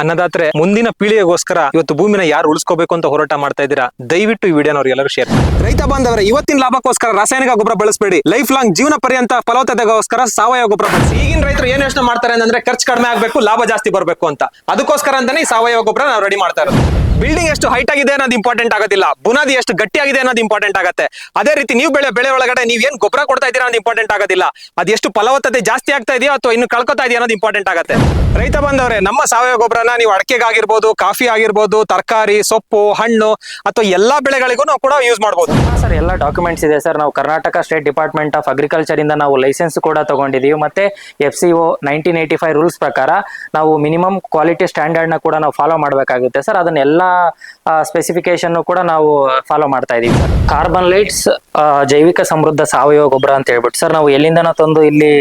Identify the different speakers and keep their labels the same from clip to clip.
Speaker 1: ಅನ್ನದಾತ್ರೆ ಮುಂದಿನ ಪೀಳಿಗೆಗೋಸ್ಕರ ಇವತ್ತು ಭೂಮಿನ ಯಾರು ಉಳಿಸ್ಕೋಬೇಕು ಅಂತ ಹೋರಾಟ ಮಾಡ್ತಾ ಇದ್ದೀರಾ, ದಯವಿಟ್ಟು ಈ ವಿಡಿಯೋನ ಎಲ್ಲರೂ ಶೇರ್ ಮಾಡಿ. ರೈತ ಬಾಂಧವರೇ, ಇವತ್ತಿನ ಲಾಭಕ್ಕೋಸ್ಕರ ರಾಸಾಯನಿಕ ಗೊಬ್ಬರ ಬಳಸಬೇಡಿ. ಲೈಫ್ ಲಾಂಗ್ ಜೀವನ ಪರ್ಯಂತ ಫಲವತ್ತತೆಗೋಸ್ಕರ ಸಾವಯವ ಗೊಬ್ಬರ ಬಳಸಿ. ಈಗಿನ ರೈತರು ಏನ್ ಯೋಚನೆ ಮಾಡ್ತಾರೆ ಅಂದ್ರೆ ಖರ್ಚು ಕಡಿಮೆ ಆಗ್ಬೇಕು, ಲಾಭ ಜಾಸ್ತಿ ಬರಬೇಕು ಅಂತ. ಅದಕ್ಕೋಸ್ಕರ ಅಂತಾನೆ ಈ ಸಾವಯವ ಗೊಬ್ಬರ ನಾವು ರೆಡಿ ಮಾಡ್ತಾ ಇರೋದು. ಬಿಲ್ಡಿಂಗ್ ಎಷ್ಟು ಹೈಟ್ ಆಗಿದೆ ಅನ್ನೋದು ಇಂಪಾರ್ಟೆಂಟ್ ಆಗೋದಿಲ್ಲ, ಬುನಾದಿ ಎಷ್ಟು ಗಟ್ಟಿಯಾಗಿದೆ ಅನ್ನೋದು ಇಂಪಾರ್ಟೆಂಟ್ ಆಗುತ್ತೆ. ಅದೇ ರೀತಿ ನೀವು ಬೆಳೆ ಒಳಗಡೆ ನೀವು ಏನ್ ಗೊಬ್ಬರ ಕೊಡ್ತಾ ಇದ್ದೀರಾ ಅನ್ನೋದು ಇಂಪಾರ್ಟೆಂಟ್ ಆಗೋದಿಲ್ಲ, ಅದು ಎಷ್ಟು ಫಲವತ್ತತೆ ಜಾಸ್ತಿ ಆಗ್ತಾ ಇದೆಯೋ ಅಥವಾ ಇನ್ನು ಕಳ್ಕೊತಾ ಇದೆಯೋ ಅನ್ನೋದು ಇಂಪಾರ್ಟೆಂಟ್ ಆಗುತ್ತೆ. ರೈತ ಬಂದವರೇ, ನಮ್ಮ ಸಾವಯವ ಗೊಬ್ಬರನ ನೀವು ಅಡಕೆಗಾಗಿರ್ಬೋದು, ಕಾಫಿ ಆಗಿರ್ಬೋದು, ತರಕಾರಿ, ಸೊಪ್ಪು, ಹಣ್ಣು ಅಥವಾ ಎಲ್ಲಾ ಬೆಳೆಗಳಿಗೂ ನಾವು ಕೂಡ ಯೂಸ್ ಮಾಡಬಹುದು.
Speaker 2: ಸರ್, ಎಲ್ಲ ಡಾಕ್ಯುಮೆಂಟ್ಸ್ ಇದೆ ಸರ್. ನಾವು Karnataka state department of agriculture ಇಂದ ನಾವು ಲೈಸೆನ್ಸ್ ಕೂಡ ತಗೊಂಡಿದೀವಿ. ಮತ್ತೆ FCO 1985 ರೂಲ್ಸ್ ಪ್ರಕಾರ ನಾವು ಮಿನಿಮಮ್ ಕ್ವಾಲಿಟಿ ಸ್ಟ್ಯಾಂಡರ್ಡ್ ನ ಕೂಡ ನಾವು ಫಾಲೋ ಮಾಡಬೇಕಾಗುತ್ತೆ ಸರ್. ಅದನ್ನೆಲ್ಲ ಸ್ಪೆಸಿಫಿಕೇಶನ್ ಕೂಡ ನಾವು ಫಾಲೋ ಮಾಡ್ತಾ ಇದೀವಿ ಸರ್. ಕಾರ್ಬನ್ ಲೈಟ್ಸ್ ಜೈವಿಕ ಸಮೃದ್ಧ ಸಾವಯವ ಗೊಬ್ಬರ ಅಂತ ಹೇಳ್ಬಿಟ್ಟು ಸರ್, ನಾವು ಎಲ್ಲಿಂದನೂ ತಂದು ಇಲ್ಲಿ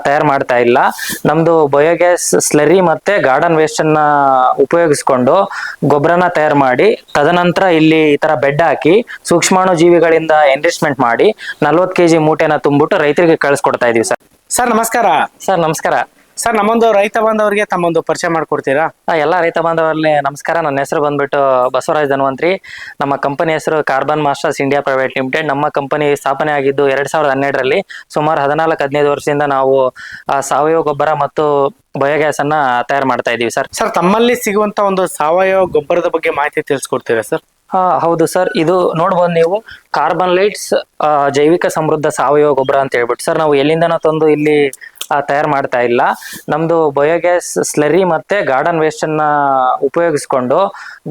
Speaker 2: ತಯಾರು ಮಾಡ್ತಾ ಇಲ್ಲ. ನಮ್ದು ಬಯೋಗ್ಯಾಸ್ ಸ್ಲರಿ ಮತ್ತೆ ಗಾರ್ಡನ್ ವೇಸ್ಟ್ ಅನ್ನ ಉಪಯೋಗಿಸ್ಕೊಂಡು ಗೊಬ್ಬರನ ತಯಾರು ಮಾಡಿ, ತದನಂತರ ಇಲ್ಲಿ ಈ ತರ ಬೆಡ್ ಹಾಕಿ ಸೂಕ್ಷ್ಮಾಣು ಜೀವಿಗಳಿಂದ ಎನ್ರಿಚ್ಮೆಂಟ್ ಮಾಡಿ 40 kg ಮೂಟೆನ ತುಂಬಿಟ್ಟು ರೈತರಿಗೆ ಕಳಿಸ್ಕೊಡ್ತಾ ಇದೀವಿ ಸರ್.
Speaker 3: ಸರ್ ನಮಸ್ಕಾರ.
Speaker 2: ಸರ್ ನಮಸ್ಕಾರ.
Speaker 3: ಸರ್, ನಮ್ಮೊಂದು ರೈತ ಬಾಂಧವರಿಗೆ ತಮ್ಮೊಂದು ಪರಿಚಯ ಮಾಡ್ಕೊಡ್ತೀರಾ?
Speaker 2: ಎಲ್ಲ ರೈತ ಬಾಂಧವರಲ್ಲಿ ನಮಸ್ಕಾರ. ನನ್ನ ಹೆಸರು ಬಂದ್ಬಿಟ್ಟು ಬಸವರಾಜ್ ಧನ್ವಂತ್ರಿ. ನಮ್ಮ ಕಂಪನಿ ಹೆಸರು carbon masters India private limited. ನಮ್ಮ ಕಂಪನಿ ಸ್ಥಾಪನೆ ಆಗಿದ್ದು 2012ರಲ್ಲಿ. ಸುಮಾರು 14-15 ವರ್ಷದಿಂದ ನಾವು ಸಾವಯವ ಗೊಬ್ಬರ ಮತ್ತು ಬಯೋಗ್ಯಾಸ್ ಅನ್ನ ತಯಾರು ಮಾಡ್ತಾ ಇದೀವಿ ಸರ್.
Speaker 3: ಸರ್, ತಮ್ಮಲ್ಲಿ ಸಿಗುವಂತ ಒಂದು ಸಾವಯವ ಗೊಬ್ಬರದ ಬಗ್ಗೆ ಮಾಹಿತಿ ತಿಳಿಸ್ಕೊಡ್ತೀರಾ ಸರ್?
Speaker 2: ಹೌದು ಸರ್, ಇದು ನೋಡ್ಬೋದು ನೀವು, ಕಾರ್ಬನ್ ಲೈಟ್ಸ್ ಜೈವಿಕ ಸಮೃದ್ಧ ಸಾವಯವ ಗೊಬ್ಬರ ಅಂತ ಹೇಳ್ಬಿಟ್ಟು ಸರ್, ನಾವು ಎಲ್ಲಿಂದನೂ ತಂದು ಇಲ್ಲಿ ತಯಾರು ಮಾಡ್ತಾ ಇಲ್ಲ. ನಮ್ದು ಬಯೋಗ್ಯಾಸ್ ಸ್ಲರಿ ಮತ್ತೆ ಗಾರ್ಡನ್ ವೇಸ್ಟ್ ಅನ್ನ ಉಪಯೋಗಿಸ್ಕೊಂಡು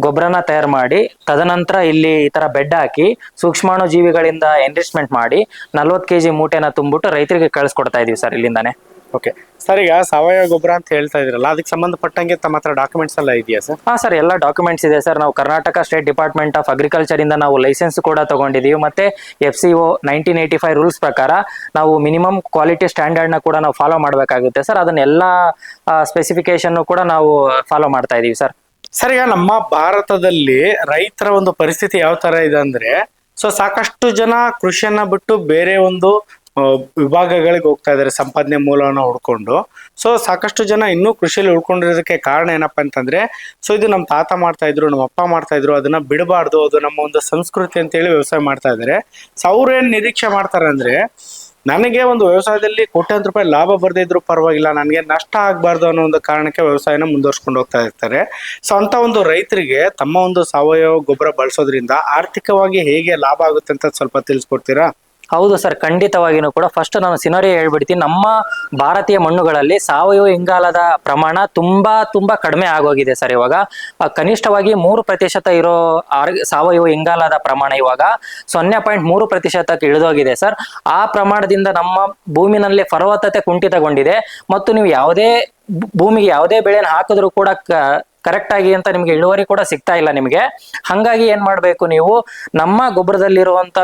Speaker 2: ಗೊಬ್ಬರನ ತಯಾರು ಮಾಡಿ, ತದನಂತರ ಇಲ್ಲಿ ಈ ತರ ಬೆಡ್ ಹಾಕಿ ಸೂಕ್ಷ್ಮಾಣು ಜೀವಿಗಳಿಂದ ಎನ್ರಿಚ್ಮೆಂಟ್ ಮಾಡಿ 40 kg ಮೂಟೆನ ತುಂಬಿಟ್ಟು ರೈತರಿಗೆ ಕಳಿಸ್ಕೊಡ್ತಾ ಇದೀವಿ ಸರ್ ಇಲ್ಲಿಂದಾನೆ.
Speaker 3: ಓಕೆ ಸರ್, ಈಗ ಸಾವಯವ ಗೊಬ್ಬರ ಅಂತ ಹೇಳ್ತಾ ಇದ್ರಲ್ಲ, ಅದಕ್ಕೆ ಸಂಬಂಧಪಟ್ಟಂಗೆ ತಮ್ಮ ಹತ್ರ ಡಾಕ್ಯುಮೆಂಟ್ಸ್ ಎಲ್ಲ ಇದೆಯಾ ಸರ್?
Speaker 2: ಸರ್, ಎಲ್ಲ ಡಾಕ್ಯುಮೆಂಟ್ಸ್ ಇದೆ ಸರ್. ನಾವು Karnataka state department of agriculture ಇಂದ ನಾವು ಲೈಸೆನ್ಸ್ ಕೂಡ ತಗೊಂಡಿದೀವಿ. ಮತ್ತೆ FCO 1985 ರೂಲ್ಸ್ ಪ್ರಕಾರ ನಾವು ಮಿನಿಮಮ್ ಕ್ವಾಲಿಟಿ ಸ್ಟ್ಯಾಂಡರ್ಡ್ ನ ಕೂಡ ನಾವು ಫಾಲೋ ಮಾಡಬೇಕಾಗುತ್ತೆ ಸರ್. ಅದನ್ನೆಲ್ಲ ಸ್ಪೆಸಿಫಿಕೇಶನ್ ಕೂಡ ನಾವು ಫಾಲೋ ಮಾಡ್ತಾ ಇದೀವಿ ಸರ್.
Speaker 3: ಸರ್, ಈಗ ನಮ್ಮ ಭಾರತದಲ್ಲಿ ರೈತರ ಒಂದು ಪರಿಸ್ಥಿತಿ ಯಾವ ತರ ಇದೆ ಅಂದ್ರೆ, ಸಾಕಷ್ಟು ಜನ ಕೃಷಿಯನ್ನ ಬಿಟ್ಟು ಬೇರೆ ಒಂದು ವಿಭಾಗಗಳಿಗೆ ಹೋಗ್ತಾ ಇದಾರೆ ಸಂಪಾದನೆ ಮೂಲವನ್ನ ಹುಡ್ಕೊಂಡು. ಸಾಕಷ್ಟು ಜನ ಇನ್ನೂ ಕೃಷಿಯಲ್ಲಿ ಉಳ್ಕೊಂಡಿರೋದಕ್ಕೆ ಕಾರಣ ಏನಪ್ಪಾ ಅಂತಂದ್ರೆ, ಇದು ನಮ್ಮ ತಾತ ಮಾಡ್ತಾ ಇದ್ರು, ನಮ್ಮ ಅಪ್ಪ ಮಾಡ್ತಾ ಇದ್ರು, ಅದನ್ನ ಬಿಡಬಾರ್ದು, ಅದು ನಮ್ಮ ಒಂದು ಸಂಸ್ಕೃತಿ ಅಂತ ಹೇಳಿ ವ್ಯವಸಾಯ ಮಾಡ್ತಾ ಇದಾರೆ. ಅವ್ರೇನ್ ನಿರೀಕ್ಷೆ ಮಾಡ್ತಾರೆ ಅಂದ್ರೆ, ನನಗೆ ಒಂದು ವ್ಯವಸಾಯದಲ್ಲಿ ಕೋಟ್ಯಾಂತರ ರೂಪಾಯಿ ಲಾಭ ಬರ್ದೇ ಇದ್ರು ಪರವಾಗಿಲ್ಲ, ನನಗೆ ನಷ್ಟ ಆಗ್ಬಾರ್ದು ಅನ್ನೋ ಒಂದು ಕಾರಣಕ್ಕೆ ವ್ಯವಸಾಯನ ಮುಂದುವರ್ಸ್ಕೊಂಡು ಹೋಗ್ತಾ ಇರ್ತಾರೆ. ಅಂತ ಒಂದು ರೈತರಿಗೆ ತಮ್ಮ ಒಂದು ಸಾವಯವ ಗೊಬ್ಬರ ಬಳಸೋದ್ರಿಂದ ಆರ್ಥಿಕವಾಗಿ ಹೇಗೆ ಲಾಭ ಆಗುತ್ತೆ ಅಂತ ಸ್ವಲ್ಪ ತಿಳಿಸ್ಕೊಡ್ತೀರಾ?
Speaker 2: ಹೌದು ಸರ್, ಖಂಡಿತವಾಗಿನೂ ಕೂಡ. ಫಸ್ಟ್ ನಾನು ಸಿನಾರಿಯೋ ಹೇಳ್ಬಿಡ್ತೀನಿ. ನಮ್ಮ ಭಾರತೀಯ ಮಣ್ಣುಗಳಲ್ಲಿ ಸಾವಯವ ಇಂಗಾಲದ ಪ್ರಮಾಣ ತುಂಬಾ ಕಡಿಮೆ ಆಗೋಗಿದೆ ಸರ್. ಇವಾಗ ಕನಿಷ್ಠವಾಗಿ 3% ಇರೋ ಸಾವಯವ ಇಂಗಾಲದ ಪ್ರಮಾಣ ಇವಾಗ 0.3% ಇಳಿದೋಗಿದೆ ಸರ್. ಆ ಪ್ರಮಾಣದಿಂದ ನಮ್ಮ ಭೂಮಿನಲ್ಲಿ ಫಲವತ್ತತೆ ಕುಂಠಿತಗೊಂಡಿದೆ. ಮತ್ತು ನೀವು ಭೂಮಿಗೆ ಯಾವುದೇ ಬೆಳೆನ ಹಾಕಿದ್ರು ಕೂಡ ಕರೆಕ್ಟ್ ಆಗಿ ಅಂತ ನಿಮ್ಗೆ ಇಳುವರಿ ಕೂಡ ಸಿಗ್ತಾ ಇಲ್ಲ ನಿಮ್ಗೆ. ಹಂಗಾಗಿ ಏನ್ ಮಾಡ್ಬೇಕು, ನೀವು ನಮ್ಮ ಗೊಬ್ಬರದಲ್ಲಿರುವಂತ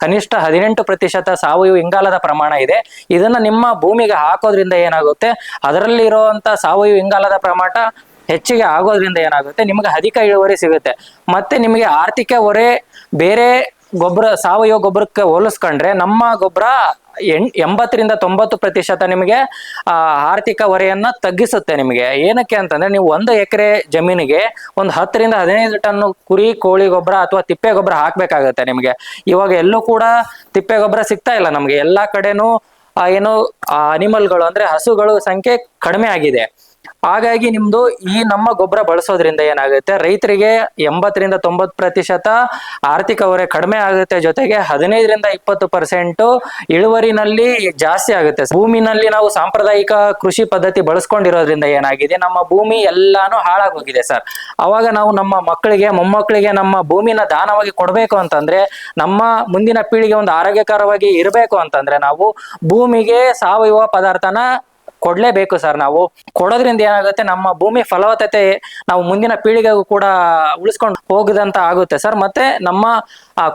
Speaker 2: ಕನಿಷ್ಠ 18% ಸಾವಯವ ಇಂಗಾಲದ ಪ್ರಮಾಣ ಇದೆ. ಇದನ್ನ ನಿಮ್ಮ ಭೂಮಿಗೆ ಹಾಕೋದ್ರಿಂದ ಏನಾಗುತ್ತೆ, ಅದರಲ್ಲಿ ಇರುವಂತ ಸಾವಯವ ಇಂಗಾಲದ ಪ್ರಮಾಣ ಹೆಚ್ಚಿಗೆ ಆಗೋದ್ರಿಂದ ಏನಾಗುತ್ತೆ, ನಿಮ್ಗೆ ಅಧಿಕ ಇಳುವರಿ ಸಿಗುತ್ತೆ. ಮತ್ತೆ ನಿಮಗೆ ಆರ್ಥಿಕ ಹೊರೆ ಬೇರೆ ಸಾವಯವ ಗೊಬ್ಬರಕ್ಕೆ ಹೋಲಿಸ್ಕೊಂಡ್ರೆ ನಮ್ಮ ಗೊಬ್ಬರ 80-90% ನಿಮಗೆ ಆರ್ಥಿಕ ಹೊರೆಯನ್ನ ತಗ್ಗಿಸುತ್ತೆ ನಿಮಗೆ. ಏನಕ್ಕೆ ಅಂತಂದ್ರೆ, ನೀವು 1 ಎಕರೆ ಜಮೀನಿಗೆ ಒಂದು 10-15 ಟನ್ ಕುರಿ ಕೋಳಿ ಗೊಬ್ಬರ ಅಥವಾ ತಿಪ್ಪೆ ಗೊಬ್ಬರ ಹಾಕ್ಬೇಕಾಗತ್ತೆ ನಿಮಗೆ. ಇವಾಗ ಎಲ್ಲೂ ಕೂಡ ತಿಪ್ಪೆ ಗೊಬ್ಬರ ಸಿಗ್ತಾ ಇಲ್ಲ ನಮ್ಗೆ. ಎಲ್ಲಾ ಕಡೆನೂ ಅನಿಮಲ್ಗಳು ಅಂದ್ರೆ ಹಸುಗಳು ಸಂಖ್ಯೆ ಕಡಿಮೆ ಆಗಿದೆ. ಹಾಗಾಗಿ ನಿಮ್ದು ಈ ನಮ್ಮ ಗೊಬ್ಬರ ಬಳಸೋದ್ರಿಂದ ಏನಾಗುತ್ತೆ, ರೈತರಿಗೆ 80-90% ಆರ್ಥಿಕ ಹೊರೆ ಕಡಿಮೆ ಆಗುತ್ತೆ. ಜೊತೆಗೆ 15-20% ಇಳುವರಿನಲ್ಲಿ ಜಾಸ್ತಿ ಆಗುತ್ತೆ. ಭೂಮಿನಲ್ಲಿ ನಾವು ಸಾಂಪ್ರದಾಯಿಕ ಕೃಷಿ ಪದ್ಧತಿ ಬಳಸ್ಕೊಂಡಿರೋದ್ರಿಂದ ಏನಾಗಿದೆ, ನಮ್ಮ ಭೂಮಿ ಎಲ್ಲಾನು ಹಾಳಾಗೋಗಿದೆ ಸರ್. ಅವಾಗ ನಾವು ನಮ್ಮ ಮಕ್ಕಳಿಗೆ ಮೊಮ್ಮಕ್ಕಳಿಗೆ ನಮ್ಮ ಭೂಮಿನ ದಾನವಾಗಿ ಕೊಡ್ಬೇಕು ಅಂತಂದ್ರೆ, ನಮ್ಮ ಮುಂದಿನ ಪೀಳಿಗೆ ಒಂದು ಆರೋಗ್ಯಕರವಾಗಿ ಇರಬೇಕು ಅಂತಂದ್ರೆ, ನಾವು ಭೂಮಿಗೆ ಸಾವಯವ ಪದಾರ್ಥನ ಕೊಡ್ಲೇಬೇಕು ಸರ್. ನಾವು ಕೊಡೋದ್ರಿಂದ ಏನಾಗುತ್ತೆ, ನಮ್ಮ ಭೂಮಿ ಫಲವತ್ತತೆ ನಾವು ಮುಂದಿನ ಪೀಳಿಗೆಗೂ ಕೂಡ ಉಳಿಸ್ಕೊಂಡು ಹೋಗದಂತ ಆಗುತ್ತೆ ಸರ್. ಮತ್ತೆ ನಮ್ಮ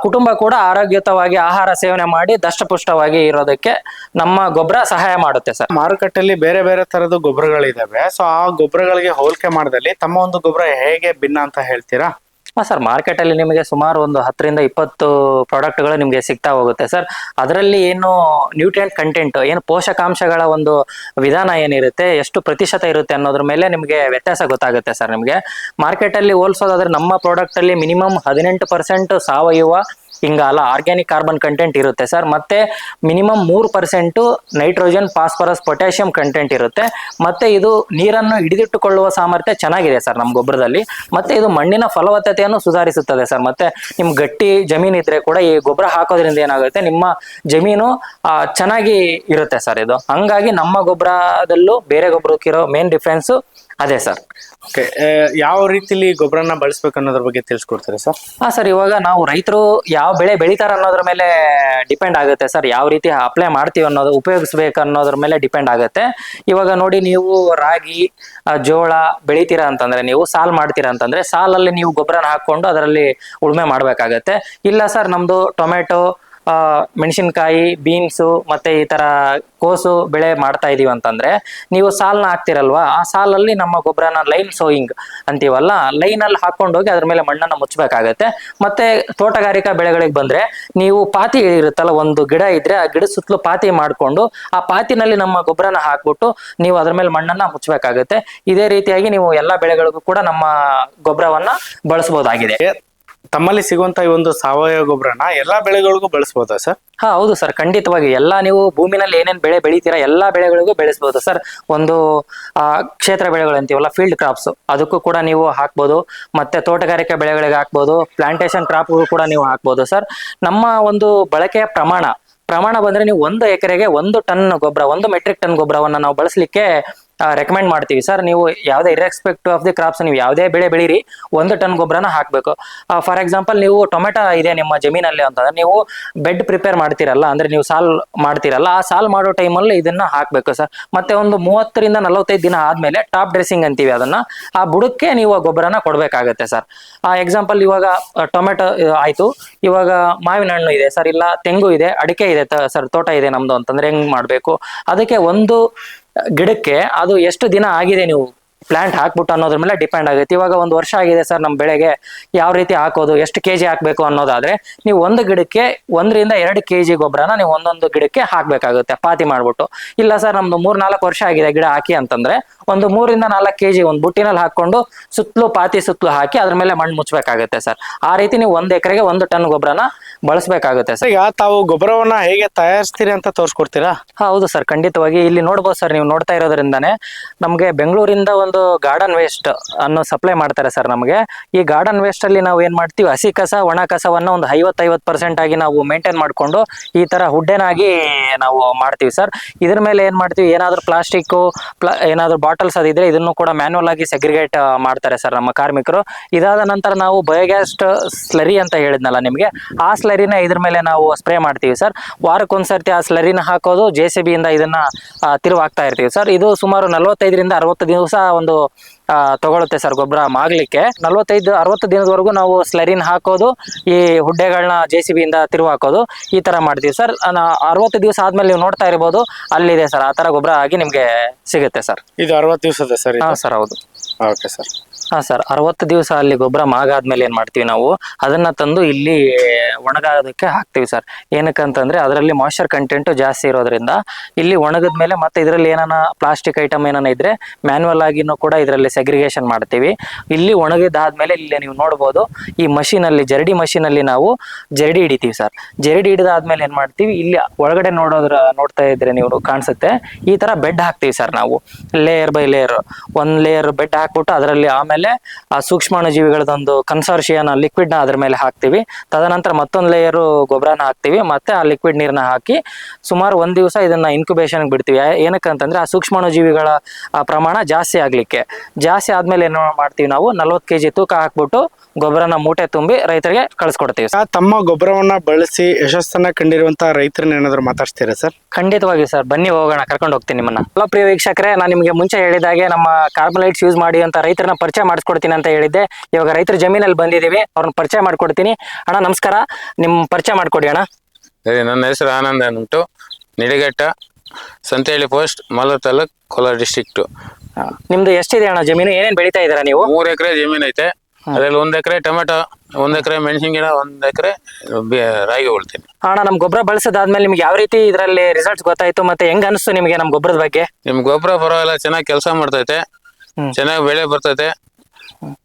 Speaker 2: ಕುಟುಂಬ ಕೂಡ ಆರೋಗ್ಯಯುತವಾಗಿ ಆಹಾರ ಸೇವನೆ ಮಾಡಿ ದಷ್ಟಪುಷ್ಟವಾಗಿ ಇರೋದಕ್ಕೆ ನಮ್ಮ ಗೊಬ್ಬರ ಸಹಾಯ ಮಾಡುತ್ತೆ ಸರ್.
Speaker 3: ಮಾರುಕಟ್ಟೆಯಲ್ಲಿ ಬೇರೆ ಬೇರೆ ತರದ ಗೊಬ್ಬರಗಳಿದಾವೆ. ಆ ಗೊಬ್ಬರಗಳಿಗೆ ಹೋಲಿಕೆ ಮಾಡಿದಲ್ಲಿ ತಮ್ಮ ಒಂದು ಗೊಬ್ಬರ ಹೇಗೆ ಭಿನ್ನ ಅಂತ ಹೇಳ್ತೀರಾ?
Speaker 2: ಸರ್ ಮಾರ್ಕೆಟ್ ಅಲ್ಲಿ ನಿಮಗೆ ಸುಮಾರು ಒಂದು 10-20 ಪ್ರಾಡಕ್ಟ್ಗಳು ನಿಮಗೆ ಸಿಗ್ತಾ ಹೋಗುತ್ತೆ ಸರ್. ಅದರಲ್ಲಿ ಏನು ನ್ಯೂಟ್ರಿಯೆಂಟ್ ಕಂಟೆಂಟ್ ಏನು ಪೋಷಕಾಂಶಗಳ ಒಂದು ವಿಧಾನ ಏನಿರುತ್ತೆ, ಎಷ್ಟು ಪ್ರತಿಶತ ಇರುತ್ತೆ ಅನ್ನೋದ್ರ ಮೇಲೆ ನಿಮಗೆ ವ್ಯತ್ಯಾಸ ಗೊತ್ತಾಗುತ್ತೆ ಸರ್. ನಿಮಗೆ ಮಾರ್ಕೆಟ್ ಅಲ್ಲಿ ಹೋಲಿಸೋದಾದ್ರೆ ನಮ್ಮ ಪ್ರಾಡಕ್ಟ್ ಅಲ್ಲಿ ಮಿನಿಮಮ್ 18% ಸಾವಯವ ಇಂಗಾಲ ಆರ್ಗ್ಯಾನಿಕ್ ಕಾರ್ಬನ್ ಕಂಟೆಂಟ್ ಇರುತ್ತೆ ಸರ್. ಮತ್ತೆ minimum 3% nitrogen, phosphorus, potassium content ಇರುತ್ತೆ. ಮತ್ತೆ ಇದು ನೀರನ್ನು ಹಿಡಿದಿಟ್ಟುಕೊಳ್ಳುವ ಸಾಮರ್ಥ್ಯ ಚೆನ್ನಾಗಿದೆ ಸರ್ ನಮ್ಮ ಗೊಬ್ಬರದಲ್ಲಿ. ಮತ್ತೆ ಇದು ಮಣ್ಣಿನ ಫಲವತ್ತತೆಯನ್ನು ಸುಧಾರಿಸುತ್ತದೆ ಸರ್. ಮತ್ತೆ ನಿಮ್ ಗಟ್ಟಿ ಜಮೀನ್ ಇದ್ರೆ ಕೂಡ ಈ ಗೊಬ್ಬರ ಹಾಕೋದ್ರಿಂದ ಏನಾಗುತ್ತೆ, ನಿಮ್ಮ ಜಮೀನು ಚೆನ್ನಾಗಿ ಇರುತ್ತೆ ಸರ್. ಇದು ಹಂಗಾಗಿ ನಮ್ಮ ಗೊಬ್ಬರದಲ್ಲೂ ಬೇರೆ ಗೊಬ್ಬರಕ್ಕಿರೋ ಮೇನ್ ಡಿಫ್ರೆನ್ಸ್ ಅದೇ ಸರ್.
Speaker 3: ಓಕೆ, ಯಾವ ರೀತಿಲಿ ಗೊಬ್ಬರನ ಬಳಸ್ಬೇಕು ಅನ್ನೋದ್ರ ಬಗ್ಗೆ ತಿಳಿಸ್ಕೊಡ್ತೀರಾ ಸರ್?
Speaker 2: ಸರ್, ಇವಾಗ ನಾವು ರೈತರು ಯಾವ ಬೆಳೆ ಬೆಳಿತಾರ ಅನ್ನೋದ್ರ ಮೇಲೆ ಡಿಪೆಂಡ್ ಆಗುತ್ತೆ ಸರ್. ಯಾವ ರೀತಿ ಅಪ್ಲೈ ಮಾಡ್ತೀವಿ ಅನ್ನೋದು, ಉಪಯೋಗಿಸ್ಬೇಕು ಅನ್ನೋದ್ರ ಮೇಲೆ ಡಿಪೆಂಡ್ ಆಗುತ್ತೆ. ಇವಾಗ ನೋಡಿ, ನೀವು ರಾಗಿ, ಜೋಳ ಬೆಳಿತೀರಾ ಅಂತಂದ್ರೆ, ನೀವು ಸಾಲ್ ಮಾಡ್ತೀರಾ ಅಂತಂದ್ರೆ ಸಾಲಲ್ಲಿ ನೀವು ಗೊಬ್ಬರನ ಹಾಕೊಂಡು ಅದರಲ್ಲಿ ಉಳುಮೆ ಮಾಡ್ಬೇಕಾಗತ್ತೆ. ಇಲ್ಲ ಸರ್, ನಮ್ದು ಟೊಮೆಟೊ, ಮೆಣಸಿನ್ಕಾಯಿ, ಬೀನ್ಸು ಮತ್ತೆ ಈ ತರ ಕೋಸು ಬೆಳೆ ಮಾಡ್ತಾ ಇದೀವಿ ಅಂತಂದ್ರೆ ನೀವು ಸಾಲ್ನ ಹಾಕ್ತಿರಲ್ವಾ, ಆ ಸಾಲಲ್ಲಿ ನಮ್ಮ ಗೊಬ್ಬರನ ಲೈನ್ ಸೋಯಿಂಗ್ ಅಂತೀವಲ್ಲ, ಲೈನ್ ಅಲ್ಲಿ ಹಾಕೊಂಡು ಹೋಗಿ ಅದ್ರ ಮೇಲೆ ಮಣ್ಣನ್ನ ಮುಚ್ಚಬೇಕಾಗತ್ತೆ. ಮತ್ತೆ ತೋಟಗಾರಿಕಾ ಬೆಳೆಗಳಿಗೆ ಬಂದ್ರೆ ನೀವು ಪಾತಿ ಇರುತ್ತಲ್ಲ, ಒಂದು ಗಿಡ ಇದ್ರೆ ಆ ಗಿಡ ಸುತ್ತಲೂ ಪಾತಿ ಮಾಡ್ಕೊಂಡು ಆ ಪಾತಿನಲ್ಲಿ ನಮ್ಮ ಗೊಬ್ಬರನ ಹಾಕ್ಬಿಟ್ಟು ನೀವು ಅದ್ರ ಮೇಲೆ ಮಣ್ಣನ್ನ ಮುಚ್ಚಬೇಕಾಗತ್ತೆ. ಇದೇ ರೀತಿಯಾಗಿ ನೀವು ಎಲ್ಲಾ ಬೆಳೆಗಳಿಗೂ ಕೂಡ ನಮ್ಮ ಗೊಬ್ಬರವನ್ನ ಬಳಸಬಹುದಾಗಿದೆ.
Speaker 3: ತಮ್ಮಲ್ಲಿ ಸಿಗುವಂತ ಈ ಒಂದು ಸಾವಯವ ಗೊಬ್ಬರನ ಎಲ್ಲಾ ಬೆಳೆಗಳಿಗೂ ಬಳಸಬಹುದಾ ಸರ್?
Speaker 2: ಹೌದು ಸರ್, ಖಂಡಿತವಾಗಿ ಎಲ್ಲಾ ನೀವು ಭೂಮಿನಲ್ಲಿ ಏನೇನ್ ಬೆಳೆ ಬೆಳಿತೀರಾ ಎಲ್ಲಾ ಬೆಳೆಗಳಿಗೂ ಬೆಳೆಸಬಹುದು ಸರ್. ಒಂದು ಕ್ಷೇತ್ರ ಬೆಳೆಗಳು ಅಂತೀವಲ್ಲ, ಫೀಲ್ಡ್ ಕ್ರಾಪ್ಸ್, ಅದಕ್ಕೂ ಕೂಡ ನೀವು ಹಾಕ್ಬೋದು. ಮತ್ತೆ ತೋಟಗಾರಿಕೆ ಬೆಳೆಗಳಿಗೆ ಹಾಕ್ಬೋದು, ಪ್ಲಾಂಟೇಶನ್ ಕ್ರಾಪ್ಗಳು ಕೂಡ ನೀವು ಹಾಕ್ಬೋದು ಸರ್. ನಮ್ಮ ಒಂದು ಬಳಕೆಯ ಪ್ರಮಾಣ ಬಂದ್ರೆ ನೀವು 1 ಎಕರೆಗೆ 1 ಟನ್ ಗೊಬ್ಬರ, 1 ಮೆಟ್ರಿಕ್ ಟನ್ ಗೊಬ್ಬರವನ್ನ ನಾವು ಬಳಸಲಿಕ್ಕೆ ರೆಕಮೆಂಡ್ ಮಾಡ್ತೀವಿ ಸರ್. ನೀವು ಯಾವುದೇ ಇರ್ರೆಸ್ಪೆಕ್ಟಿವ್ ಆಫ್ ದಿ ಕ್ರಾಪ್ಸ್, ನೀವು ಯಾವುದೇ ಬೆಳೆ ಬೆಳೀರಿ 1 ಟನ್ ಗೊಬ್ಬರನ ಹಾಕ್ಬೇಕು. ಫಾರ್ ಎಕ್ಸಾಂಪಲ್, ನೀವು ಟೊಮೆಟೊ ಇದೆ ನಿಮ್ಮ ಜಮೀನಲ್ಲಿ ಅಂತಂದ್ರೆ ನೀವು ಬೆಡ್ ಪ್ರಿಪೇರ್ ಮಾಡ್ತೀರಲ್ಲ, ಅಂದ್ರೆ ನೀವು ಸಾಲ್ ಮಾಡ್ತೀರಲ್ಲ, ಆ ಸಾಲ್ ಮಾಡೋ ಟೈಮಲ್ಲಿ ಇದನ್ನ ಹಾಕ್ಬೇಕು ಸರ್. ಮತ್ತೆ ಒಂದು 30-45 ದಿನ ಆದ್ಮೇಲೆ ಟಾಪ್ ಡ್ರೆಸ್ಸಿಂಗ್ ಅಂತೀವಿ, ಅದನ್ನ ಆ ಬುಡಕ್ಕೆ ನೀವು ಗೊಬ್ಬರನ ಕೊಡ್ಬೇಕಾಗತ್ತೆ ಸರ್. ಎಕ್ಸಾಂಪಲ್, ಇವಾಗ ಟೊಮೆಟೊ ಆಯ್ತು, ಇವಾಗ ಮಾವಿನ ಹಣ್ಣು ಇದೆ ಸರ್, ಇಲ್ಲ ತೆಂಗು ಇದೆ, ಅಡಿಕೆ ಇದೆ ಸರ್, ತೋಟ ಇದೆ ನಮ್ದು ಅಂತಂದ್ರೆ ಹೆಂಗ್ ಮಾಡ್ಬೇಕು, ಅದಕ್ಕೆ ಒಂದು ಗಿಡಕ್ಕೆ ಅದು ಎಷ್ಟು ದಿನ ಆಗಿದೆ ನೀವು ಪ್ಲಾಂಟ್ ಹಾಕ್ಬಿಟ್ಟು ಅನ್ನೋದ್ರ ಮೇಲೆ ಡಿಪೆಂಡ್ ಆಗುತ್ತೆ. ಇವಾಗ 1 ವರ್ಷ ಆಗಿದೆ ಸರ್ ನಮ್ಮ ಬೆಳೆಗೆ, ಯಾವ ರೀತಿ ಹಾಕೋದು, ಎಷ್ಟು ಕೆಜಿ ಹಾಕ್ಬೇಕು ಅನ್ನೋದಾದ್ರೆ ನೀವು ಒಂದು ಗಿಡಕ್ಕೆ 1-2 ಕೆಜಿ ಗೊಬ್ಬರನ ನೀವು ಒಂದೊಂದು ಗಿಡಕ್ಕೆ ಹಾಕ್ಬೇಕಾಗುತ್ತೆ ಪಾತಿ ಮಾಡ್ಬಿಟ್ಟು. ಇಲ್ಲ ಸರ್, ನಮ್ದು 3-4 ವರ್ಷ ಆಗಿದೆ ಗಿಡ ಹಾಕಿ ಅಂತಂದ್ರೆ ಒಂದು 3-4 ಕೆಜಿ ಒಂದು ಬುಟ್ಟಿನಲ್ಲಿ ಹಾಕೊಂಡು ಸುತ್ತಲೂ ಪಾತಿ ಸುತ್ತಲೂ ಹಾಕಿ ಅದ್ರ ಮೇಲೆ ಮಣ್ಣು ಮುಚ್ಚಬೇಕಾಗುತ್ತೆ ಸರ್. ಆ ರೀತಿ ನೀವು 1 ಎಕರೆಗೆ 1 ಟನ್ ಗೊಬ್ಬರನ ಬಳಸಬೇಕಾಗುತ್ತೆ ಸರ್.
Speaker 3: ಈಗ ತಾವು ಗೊಬ್ಬರವನ್ನ ಹೇಗೆ ತಯಾರಿಸ್ತೀರಿ ಅಂತ ತೋರಿಸ್ಕೊಡ್ತೀರಾ?
Speaker 2: ಹೌದು ಸರ್, ಖಂಡಿತವಾಗಿ ಇಲ್ಲಿ ನೋಡ್ಬೋದು ಸರ್, ನೀವು ನೋಡ್ತಾ ಇರೋದ್ರಿಂದಾನೆ ನಮ್ಗೆ ಬೆಂಗಳೂರಿಂದ ಒಂದು ಗಾರ್ಡನ್ ವೇಸ್ಟ್ ಅನ್ನು ಸಪ್ಲೈ ಮಾಡ್ತಾರೆ ಸರ್ ನಮಗೆ. ಈ ಗಾರ್ಡನ್ ವೇಸ್ಟ್ ಅಲ್ಲಿ ನಾವು ಏನ್ ಮಾಡ್ತೀವಿ, ಹಸಿ ಕಸ, ಒಣ ಕಸವನ್ನ ಒಂದು 50-50% ಆಗಿ ನಾವು ಮೇಂಟೈನ್ ಮಾಡ್ಕೊಂಡು ಈ ತರ ಹುಡ್ಡೇನಾಗಿ ನಾವು ಮಾಡ್ತೀವಿ ಸರ್. ಇದ್ರ ಮೇಲೆ ಏನ್ ಮಾಡ್ತೀವಿ, ಏನಾದ್ರು ಪ್ಲಾಸ್ಟಿಕ್ ಏನಾದ್ರು ಬಾಟಲ್ಸ್ ಅದಿದ್ರೆ ಇದನ್ನು ಕೂಡ ಮ್ಯಾನ್ಯುವಲ್ ಆಗಿ ಸೆಗ್ರಿಗೇಟ್ ಮಾಡ್ತಾರೆ ಸರ್ ನಮ್ಮ ಕಾರ್ಮಿಕರು. ಇದಾದ ನಂತರ ನಾವು ಬಯೋಗ್ಯಾಸ್ ಸ್ಲರಿ ಅಂತ ಹೇಳಿದ್ನಲ್ಲ ನಿಮ್ಗೆ, ಆ ಸ್ಲರಿನ ಇದ್ರ ಮೇಲೆ ನಾವು ಸ್ಪ್ರೇ ಮಾಡ್ತೀವಿ ಸರ್. ವಾರಕ್ಕೊಂದ್ಸರ್ತಿ ಆ ಸ್ಲರಿನ ಹಾಕೋದು, JCB ಇಂದ ಇದನ್ನ ತಿರುವಾಗ್ತಾ ಇರ್ತೀವಿ ಸರ್. ಇದು ಸುಮಾರು 45-60 ದಿವಸ ಒಂದು ತಗೊಳುತ್ತೆ ಸರ್ ಗೊಬ್ಬರ ಮಾಗ್ಲಿಕ್ಕೆ. 45-60 ದಿನದವರೆಗೂ ನಾವು ಸ್ಲರಿನ್ ಹಾಕೋದು, ಈ ಹುಡ್ಡೆಗಳನ್ನ JCB ಇಂದ ತಿರುವು ಹಾಕೋದು, ಈ ತರ ಮಾಡ್ತೀವಿ ಸರ್. 60 ದಿವಸ ಆದ್ಮೇಲೆ ನೀವು ನೋಡ್ತಾ ಇರ್ಬೋದು, ಅಲ್ಲಿದೆ ಸರ್, ಆ ತರ ಗೊಬ್ಬರ ಆಗಿ ನಿಮ್ಗೆ ಸಿಗುತ್ತೆ ಸರ್.
Speaker 3: ಇದು 60 ದಿವಸದ ಸರ್?
Speaker 2: ಹಾ ಸರ್, ಹೌದು.
Speaker 3: Okay sir.
Speaker 2: ಹಾ ಸರ್, 60 ದಿವಸ ಅಲ್ಲಿ ಗೊಬ್ಬರ ಮಾಗಾದ್ಮೇಲೆ ಏನ್ ಮಾಡ್ತೀವಿ ನಾವು, ಅದನ್ನ ತಂದು ಇಲ್ಲಿ ಒಣಗೋದಕ್ಕೆ ಹಾಕ್ತಿವಿ ಸರ್. ಏನಕ್ಕಂತಂದ್ರೆ ಅದರಲ್ಲಿ ಮಾಯ್ಶ್ಚರ್ ಕಂಟೆಂಟ್ ಜಾಸ್ತಿ ಇರೋದ್ರಿಂದ ಇಲ್ಲಿ ಒಣಗದ್ಮೇಲೆ ಮತ್ತೆ ಇದರಲ್ಲಿ ಏನಾನ ಪ್ಲಾಸ್ಟಿಕ್ ಐಟಮ್ ಏನಾನ ಇದ್ರೆ ಮ್ಯಾನ್ಯುವಲ್ ಆಗಿನೂ ಕೂಡ ಇದರಲ್ಲಿ ಸೆಗ್ರಿಗೇಷನ್ ಮಾಡ್ತೀವಿ. ಇಲ್ಲಿ ಒಣಗಿದಾದ್ಮೇಲೆ ಇಲ್ಲಿ ನೀವು ನೋಡ್ಬೋದು, ಈ ಮಷೀನಲ್ಲಿ, ಜರಡಿ ಮಷೀನಲ್ಲಿ ನಾವು ಜರಡಿ ಹಿಡಿತೀವಿ ಸರ್. ಜರಡಿ ಹಿಡಿದಾದ್ಮೇಲೆ ಏನ್ ಮಾಡ್ತೀವಿ, ಇಲ್ಲಿ ಒಳಗಡೆ ನೋಡ್ತಾ ಇದ್ರೆ ನೀವು ಕಾಣಿಸುತ್ತೆ, ಈ ತರ ಬೆಡ್ ಹಾಕ್ತಿವಿ ಸರ್ ನಾವು, layer by layer. 1 layer bed ಹಾಕ್ಬಿಟ್ಟು ಅದರಲ್ಲಿ ಆಮೇಲೆ ಆ ಸೂಕ್ಷ್ಮಾಣು ಜೀವಿಗಳದೊಂದು ಕನ್ಸಾರ್ಷಿಯನ್ ಲಿಕ್ವಿಡ್ ನ ಅದ್ರ ಮೇಲೆ ಹಾಕ್ತಿವಿ. ತದನಂತರ ಮತ್ತೊಂದು ಲೇಯರ್ ಗೊಬ್ಬರನ ಹಾಕ್ತಿವಿ, ಮತ್ತೆ ಆ ಲಿಕ್ವಿಡ್ ನೀರ್ನ ಹಾಕಿ ಸುಮಾರು 1 ದಿವಸ ಇದನ್ನ ಇನ್ಕ್ಯುಬೇಷನ್ ಬಿಡ್ತೀವಿ. ಏನಕ್ಕಂತಂದ್ರೆ ಆ ಸೂಕ್ಷ್ಮಾಣು ಜೀವಿಗಳ ಪ್ರಮಾಣ ಜಾಸ್ತಿ ಆಗ್ಲಿಕ್ಕೆ. ಜಾಸ್ತಿ ಆದ್ಮೇಲೆ ಏನು ಮಾಡ್ತೀವಿ ನಾವು, 40 kg ತೂಕ ಹಾಕ್ಬಿಟ್ಟು ಗೊಬ್ಬರನ ಮೂಟೆ ತುಂಬಿ ರೈತರಿಗೆ ಕಳಿಸ್ಕೊಡ್ತೀವಿ.
Speaker 3: ತಮ್ಮ ಗೊಬ್ಬರವನ್ನ ಬಳಸಿ ಯಶಸ್ಸನ್ನ ಕಂಡಿರುವಂತಹ ರೈತರನ್ನ ಏನಾದ್ರು ಮಾತಾಡ್ತೀರಾ ಸರ್?
Speaker 2: ಖಂಡಿತವಾಗಿ ಸರ್, ಬನ್ನಿ ಹೋಗೋಣ, ಕರ್ಕೊಂಡು ಹೋಗ್ತೀನಿ ನಿಮ್ಮನ್ನ. ಎಲ್ಲ ಪ್ರಿಯ ವೀಕ್ಷಕರೇ, ನಾನು ನಿಮಗೆ ಮುಂಚೆ ಹೇಳಿದಾಗೆ ನಮ್ಮ ಕಾರ್ಬಲೈಟ್ಸ್ ಯೂಸ್ ಮಾಡಿ ಅಂತ ರೈತರನ್ನ ಪರಿಚಯ ಮಾಡಿಸ್ಕೊಡ್ತೀನಿ ಅಂತ ಹೇಳಿದ್ದೆ. ಇವಾಗ ರೈತರ ಜಮೀನಲ್ಲಿ ಬಂದಿದ್ದೀವಿ, ಅವ್ರನ್ನ ಪರಿಚಯ ಮಾಡ್ಕೊಡ್ತೀನಿ. ಅಣ್ಣ ನಮಸ್ಕಾರ, ನಿಮ್ ಪರಿಚಯ ಮಾಡ್ಕೊಡಿ ಅಣ್ಣ.
Speaker 4: ನನ್ನ ಹೆಸರು ಆನಂದ್ ಅಂದ್ಬಿಟ್ಟು, ನಿಡಿಘಟ್ಟ, ಸಂತೇಳಿ ಪೋಸ್ಟ್, ಮಾಲೂರು ತಾಲೂಕ್, ಕೋಲಾರ ಡಿಸ್ಟ್ರಿಕ್ಟ್.
Speaker 2: ನಿಮ್ದು ಎಷ್ಟಿದೆ ಅಣ್ಣ ಜಮೀನು, ಏನೇನ್ ಬೆಳಿತಾ ಇದ್ದೀರಾ ನೀವು?
Speaker 4: 3 ಎಕರೆ ಜಮೀನ್ ಐತೆ. ಅದ್ರಲ್ಲಿ 1 ಎಕರೆ ಟೊಮೆಟೊ, 1 ಎಕರೆ ಮೆಣಸಿನ ಗಿಡ, 1 ಎಕರೆ ರಾಗಿ ಉಳ್ತೀನಿ.
Speaker 2: ಅಣ್ಣ ನಮ್ ಗೊಬ್ಬರ ಬಳಸದಾದ್ಮೇಲೆ ನಿಮ್ಗೆ ಯಾವ ರೀತಿ ಇದರಲ್ಲಿ ರಿಸಲ್ಟ್ಸ್ ಗೊತ್ತಾಯ್ತು ಮತ್ತೆ ಹೆಂಗ್ ಅನಿಸ್ತು ನಿಮಗೆ ನಮ್ ಗೊಬ್ಬರದ ಬಗ್ಗೆ?
Speaker 4: ನಿಮ್ ಗೊಬ್ಬರ ಪರವಾಗಿಲ್ಲ, ಚೆನ್ನಾಗಿ ಕೆಲಸ ಮಾಡ್ತೈತೆ, ಚೆನ್ನಾಗಿ ಬೆಳೆ ಬರ್ತೈತೆ,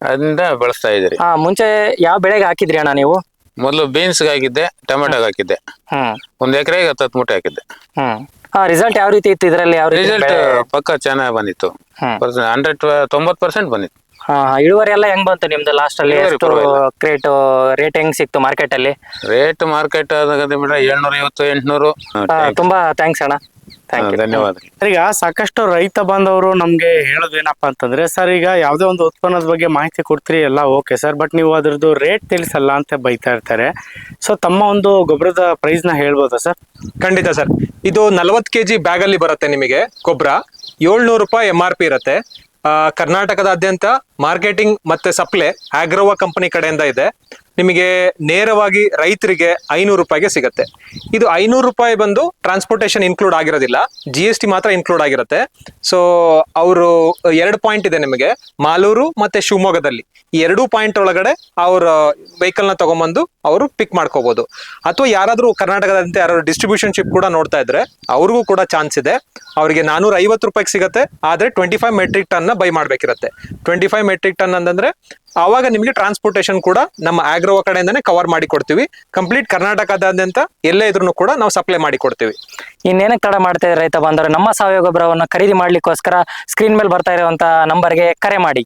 Speaker 4: ಅದರಿಂದ ಬಳಸ್ತಾ ಇದೀರಿ.
Speaker 2: ಮುಂಚೆ ಯಾವ ಬೆಳೆಗೆ ಹಾಕಿದ್ರಿ ಅಣ್ಣ ನೀವು?
Speaker 4: ಮೊದಲು ಬೀನ್ಸ್ಗೆ ಹಾಕಿದ್ದೆ, ಟೊಮೆಟೊಗೆ ಹಾಕಿದ್ದೆ. 1 ಎಕರೆಗೆ 10 ಮೂಟೆ ಹಾಕಿದ್ದೆ.
Speaker 2: ರಿಸಲ್ಟ್ ಯಾವ ರೀತಿ ಇತ್ತು ಇದರಲ್ಲಿ? ಯಾವ ರೀತಿ
Speaker 4: ರಿಸಲ್ಟ್ ಪಕ್ಕ ಚೆನ್ನಾಗಿ ಬಂದಿತ್ತು. 90% ಬಂದಿತ್ತು.
Speaker 2: ಇಳುವರಿ ಎಲ್ಲ ಹೆಂಗ್ ಬಂತು ನಿಮ್ದು ಲಾಸ್ಟ್ ಅಲ್ಲಿ?
Speaker 4: ಇಳುವರಿ ಪರವಾಗಿಲ್ಲ.
Speaker 2: ರೇಟ್ ಹೆಂಗ್ ಸಿಕ್ತು ಮಾರ್ಕೆಟ್ ಅಲ್ಲಿ?
Speaker 4: ರೇಟ್ ಮಾರ್ಕೆಟ್ ಆದಾಗ 750, 800.
Speaker 2: ತುಂಬಾ ಥ್ಯಾಂಕ್ಸ್ ಅಣ್ಣ.
Speaker 4: ಧನ್ಯವಾದ.
Speaker 3: ಈಗ ಸಾಕಷ್ಟು ರೈತ ಬಾಂಧವರು ನಮ್ಗೆ ಹೇಳೋದೇನಪ್ಪಾ ಅಂತಂದ್ರೆ, ಸರ್ ಈಗ ಯಾವುದೇ ಒಂದು ಉತ್ಪನ್ನದ ಬಗ್ಗೆ ಮಾಹಿತಿ ಕೊಡ್ತೀರಿ ಎಲ್ಲ ಓಕೆ ಸರ್, ಬಟ್ ನೀವು ಅದ್ರದ್ದು ರೇಟ್ ತಿಳಿಸಲ್ಲ ಅಂತ ಬೈತಾ ಇರ್ತಾರೆ. ಸೊ ತಮ್ಮ ಒಂದು ಗೊಬ್ಬರದ ಪ್ರೈಸ್ ನ ಹೇಳ್ಬೋದಾ ಸರ್?
Speaker 1: ಖಂಡಿತ ಸರ್. ಇದು 40 kg ಬ್ಯಾಗ್ ಅಲ್ಲಿ ಬರುತ್ತೆ ನಿಮಗೆ ಗೊಬ್ಬರ. 700 ರೂಪಾಯಿ MRP ಇರುತ್ತೆ. ಕರ್ನಾಟಕದಾದ್ಯಂತ ಮಾರ್ಕೆಟಿಂಗ್ ಮತ್ತೆ ಸಪ್ಲೈ ಆಗ್ರೋವಾ ಕಂಪನಿ ಕಡೆಯಿಂದ ಇದೆ. ನಿಮಗೆ ನೇರವಾಗಿ ರೈತರಿಗೆ 500 ರೂಪಾಯಿಗೆ ಸಿಗುತ್ತೆ. ಇದು 500 ರೂಪಾಯಿ ಬಂದು ಟ್ರಾನ್ಸ್ಪೋರ್ಟೇಷನ್ ಇನ್ಕ್ಲೂಡ್ ಆಗಿರೋದಿಲ್ಲ, GST ಮಾತ್ರ ಇನ್ಕ್ಲೂಡ್ ಆಗಿರುತ್ತೆ. ಸೊ ಅವರು 2 ಪಾಯಿಂಟ್ ಇದೆ ನಿಮಗೆ, ಮಾಲೂರು ಮತ್ತೆ ಶಿವಮೊಗ್ಗದಲ್ಲಿ. ಈ 2 ಪಾಯಿಂಟ್ ಒಳಗಡೆ ಅವ್ರ ವೆಹಿಕಲ್ ನ ತಗೊಂಡ್ಬಂದು ಅವರು ಪಿಕ್ ಮಾಡ್ಕೋಬಹುದು. ಅಥವಾ ಯಾರಾದ್ರೂ ಕರ್ನಾಟಕದಂತೆ ಯಾರು ಡಿಸ್ಟ್ರಿಬ್ಯೂಷನ್ ಶಿಪ್ ಕೂಡ ನೋಡ್ತಾ ಇದ್ರೆ ಅವ್ರಿಗೂ ಕೂಡ ಚಾನ್ಸ್ ಇದೆ. ಅವರಿಗೆ 450 ರೂಪಾಯಿಗೆ ಸಿಗುತ್ತೆ. ಆದ್ರೆ 25 ಮೆಟ್ರಿಕ್ ಟನ್ ಬೈ ಮಾಡ್ಬೇಕಿರುತ್ತೆ. 25 ಮೆಟ್ರಿಕ್ ಟನ್ ಅಂತಂದ್ರೆ ಆವಾಗ ನಿಮಗೆ ಟ್ರಾನ್ಸ್ಪೋರ್ಟೇಷನ್ ಕೂಡ ನಮ್ಮ ಆಗ್ರೋವಾ ಕಡೆಯಿಂದಾನೆ ಕವರ್ ಮಾಡಿ ಕೊಡ್ತೀವಿ. ಕಂಪ್ಲೀಟ್ ಕರ್ನಾಟಕದಾದ್ಯಂತ ಎಲ್ಲೇ ಇದ್ರೂ ಕೂಡ ನಾವು ಸಪ್ಲೈ ಮಾಡಿ ಕೊಡ್ತೀವಿ.
Speaker 2: ಇನ್ನೇನಕ್ಕೆ ತಡ ಮಾಡ್ತಾ ಇದ್ದಾರೆ ರೈತ ಬಂದವರು? ನಮ್ಮ ಸಾವಯವ ಗೊಬ್ಬರವನ್ನು ಖರೀದಿ ಮಾಡ್ಲಿಕ್ಕೋಸ್ಕರ ಸ್ಕ್ರೀನ್ ಮೇಲೆ ಬರ್ತಾ ಇರುವಂತ ನಂಬರ್ಗೆ ಕರೆ ಮಾಡಿ.